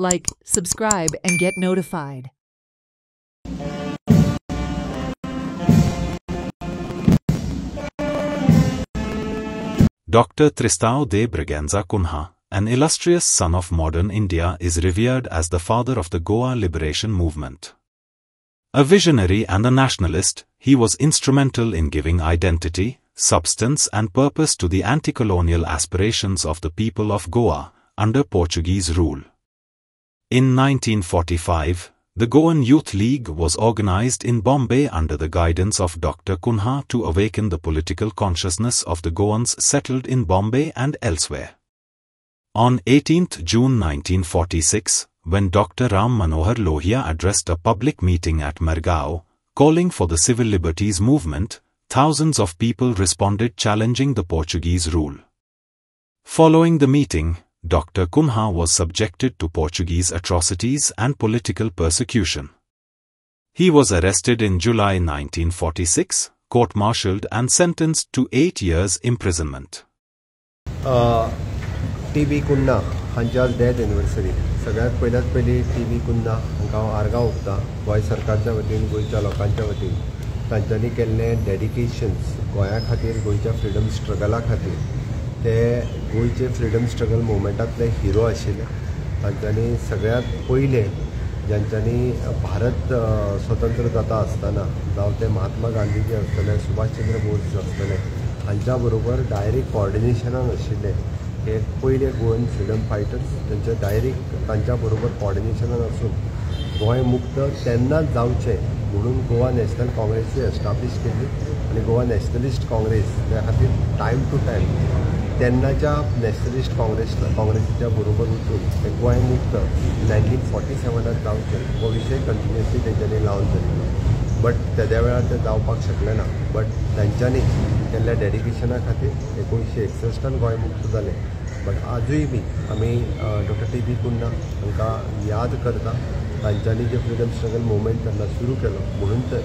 Like, subscribe, and get notified. Dr. Tristão de Bragança Cunha, an illustrious son of modern India, is revered as the father of the Goa liberation movement. A visionary and a nationalist, he was instrumental in giving identity, substance and purpose to the anti-colonial aspirations of the people of Goa, under Portuguese rule. In 1945, the Goan Youth League was organized in Bombay under the guidance of Dr. Cunha to awaken the political consciousness of the Goans settled in Bombay and elsewhere. On 18 June 1946, when Dr. Ram Manohar Lohia addressed a public meeting at Margao, calling for the civil liberties movement, thousands of people responded challenging the Portuguese rule. Following the meeting, Dr. Cunha was subjected to Portuguese atrocities and political persecution. He was arrested in July 1946, court-martialed and sentenced to 8 years imprisonment. T.B. Cunha हांची आज death anniversary. सगळ्यात पयली T.B. Cunha हांकां हांव आर्गां ओंपता गोंय सरकारच्या वतीन गोंयच्या लोकांच्या वतीन. तांच्यांनी केल्ले डेडिकेशन्स गोंया खातीर गोंयच्या फ्रिडम स्ट्रगला खातीर ते गोंयचे फ्रिडम स्ट्रगल मुवमेंटांतले हिरो आशिल्ले. तांच्यांनी सगळ्यात पयले ज्यांच्यांनी भारत स्वतंत्र जाता आसतना जावं ते महात्मा गांधीजी आसतले, सुभाषचंद्र बोस आसतले, हांच्या बरोबर डायरेक्ट कॉर्डिनेशनान आशिल्ले हे पयले गोवन फ्रिडम फायटर्स. तेंचे डायरेक्ट तांच्या बरोबर कॉर्डिनेशनान आसून गोंय मुक्त तेन्नाच जावचें म्हणून गोवा नॅशनल काँग्रेसी एस्टाब्लीश केली आनी गोवा नॅशनलिस्ट काँग्रेस त्या खातीर टायम टू टायम तेन्नाच्या नॅशनलिस्ट काँग्रेसीच्या बरोबर वचून ते गोंय मुक्त 1947 जावचें हो विशय कंटिन्युअसली तेंच्यांनी लावन धरिल्लो. बट तेद्या वेळार ते जावपाक शकलें ना. बट तांच्यांनी केल्ल्या डेडिकेशना खातीर 1961 गोंय मुक्त जालें. बट आजूय बी आमी डॉक्टर T.B. Cunha हांकां याद करता. तांच्यांनी जे फ्रिडम स्ट्रगल मुवमेंट तेन्ना सुरू केलो म्हणून तर